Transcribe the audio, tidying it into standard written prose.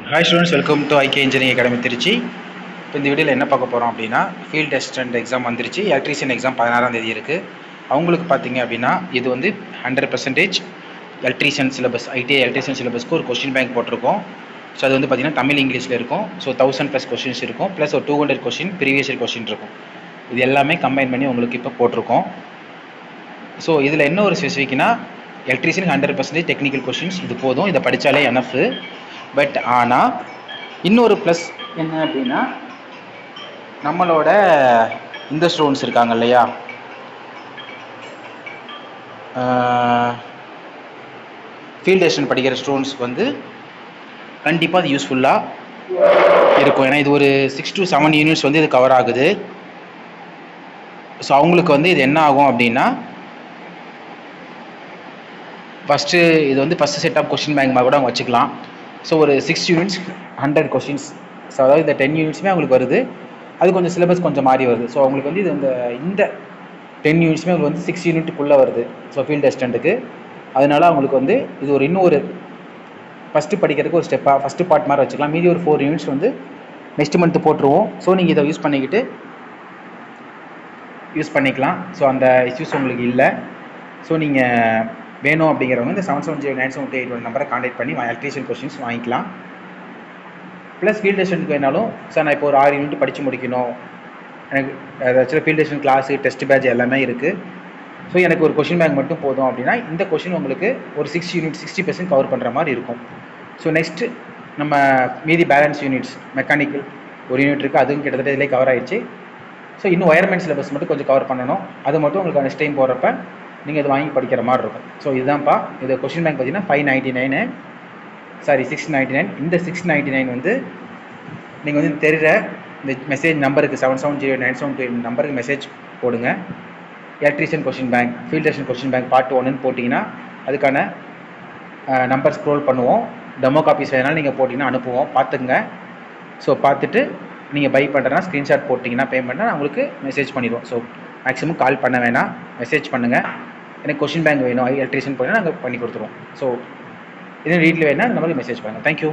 Hi students, welcome to IK engineering academy Trichy. இப்போ இந்த வீடியோவில் என்ன பார்க்க போகிறோம் அப்படின்னா, ஃபீல்ட் அசிஸ்டன்ட் எக்ஸாம் வந்துருச்சு. எலக்ட்ரீஷியன் எக்ஸாம் 16ஆம் தேதி இருக்குது. அவங்களுக்கு பார்த்தீங்க அப்படின்னா இது வந்து 100% எலக்ட்ரீஷியன் சிலபஸ், ஐடிஐ எலக்ட்ரீஷியன் சிலபஸ்க்கு ஒரு கொஸ்டின் பேங்க் போட்டிருக்கோம். ஸோ அது வந்து பார்த்தீங்கன்னா தமிழ் இங்கிலீஷில் இருக்கும். ஸோ 1000+ கொஸ்டின்ஸ் இருக்கும், ப்ளஸ் ஒரு 200 கொஸ்டின் ப்ரீவியஸ் இயர் கொஸ்டின் இருக்கும். இது எல்லாமே கம்பைன் பண்ணி உங்களுக்கு இப்போ போட்டிருக்கோம். ஸோ இதில் என்ன ஒரு ஸ்பெசிஃபிக்னா, எலக்ட்ரீஷியன் 100% டெக்னிக்கல் கொஸ்டின்ஸ், இது போதும், இதை படித்தாலே எனஃப். பட் ஆனால் இன்னொரு ப்ளஸ் என்ன அப்படின்னா, நம்மளோட இந்த ஸ்டூடெண்ட்ஸ் இருக்காங்க இல்லையா, ஃபீல்ட் அசிஸ்டன்ட் படிக்கிற ஸ்டூடெண்ட்ஸ்க்கு வந்து கண்டிப்பாக அது யூஸ்ஃபுல்லாக இருக்கும். ஏன்னா இது ஒரு 6 to 7 யூனிட்ஸ் வந்து இது கவர் ஆகுது. ஸோ அவங்களுக்கு வந்து இது என்ன ஆகும் அப்படின்னா, ஃபஸ்ட்டு இது வந்து first set of question bank மாதிரி கூட அவங்க வச்சுக்கலாம். ஸோ ஒரு 6 யூனிட்ஸ் 100 கொஸ்டின்ஸ். ஸோ அதாவது இந்த 10 யூனிட்ஸுமே அவங்களுக்கு வருது. அது கொஞ்சம் சிலபஸ் கொஞ்சம் மாறி வருது. ஸோ அவங்களுக்கு வந்து இது இந்த 10 யூனிட்ஸுமே அவங்களுக்கு வந்து 6 யூனிட்டுக்குள்ளே வருது. ஸோ ஃபீல்ட் அசிஸ்டண்ட்டுக்கு அதனால அவங்களுக்கு வந்து இது ஒரு இன்னொரு ஃபஸ்ட்டு படிக்கிறதுக்கு ஒரு ஸ்டெப்பாக ஃபஸ்ட்டு பார்ட் மாதிரி வச்சுக்கலாம். மீதி ஒரு 4 யூனிட்ஸ் வந்து நெக்ஸ்ட் மந்த்து போட்டுருவோம். ஸோ நீங்கள் இதை யூஸ் பண்ணிக்கலாம். ஸோ அந்த இஷ்யூஸ் உங்களுக்கு இல்லை. ஸோ நீங்கள் வேணும் அப்படிங்கிறவங்க இந்த 770978 நம்பரை கான்டாக்ட் பண்ணி எலக்ட்ரீஷியன் கொஸ்டின்ஸ் வாங்கிக்கலாம். ப்ளஸ் ஃபீல்ட் அசிஸ்டன்ட்க்கு வேணாலும், சார் நான் இப்போ ஒரு 6 யூனிட் படித்து முடிக்கணும், எனக்கு ஆக்சுவலாக field assistant class test batch எல்லாமே இருக்குது, ஸோ எனக்கு ஒரு கொஷின் பேங்க் மட்டும் போதும் அப்படின்னா இந்த கொஷின் உங்களுக்கு ஒரு 6 யூனிட் 60% கவர் பண்ணுற மாதிரி இருக்கும். ஸோ நெக்ஸ்ட்டு நம்ம மீதி பேலன்ஸ் யூனிட்ஸ் மெக்கானிக்கல் ஒரு யூனிட் இருக்குது, அதுவும் கிட்டத்தட்ட இதிலே கவர் ஆகிடுச்சு. ஸோ இன்னும் ஒயர்மெண்ட் சிலபஸ் மட்டும் கொஞ்சம் கவர் பண்ணணும். அது மட்டும் உங்களுக்கு நெக்ஸ்ட் டைம் போகிறப்ப நீங்கள் இதை வாங்கி படிக்கிற மாதிரி இருக்கும். ஸோ இதுதான்ப்பா இது கொஷின் பேங்க் பார்த்தீங்கன்னா 699 இந்த 699 வந்து நீங்கள் வந்து தெரிகிற இந்த மெசேஜ் நம்பருக்கு 770978 நம்பருக்கு மெசேஜ் போடுங்க. Electrician question bank, field assistant question bank part 1ன்னு போட்டிங்கன்னா அதுக்கான நம்பர் ஸ்க்ரோல் பண்ணுவோம். டெமோ காப்பீஸ் வேணாலும் நீங்கள் போட்டிங்கன்னா அனுப்புவோம், பார்த்துக்குங்க. ஸோ பார்த்துட்டு நீங்கள் பை பண்ணுறனா ஸ்க்ரீன்ஷாட் போட்டிங்கன்னா பேமெண்ட்னா நான் உங்களுக்கு மெசேஜ் பண்ணிடுவோம். ஸோ மேக்ஸிமம் கால் பண்ண வேணாம், மெசேஜ் பண்ணுங்கள். எனக்கு கொஷின் பேங்க் வேணும், எலக்ட்ரீஷியன் போனால் நாங்கள் பண்ணி கொடுத்துருவோம். ஸோ இதே வீட்டில் வேணால் இந்த மாதிரி மெசேஜ் பண்ணுங்கள். தேங்க்யூ.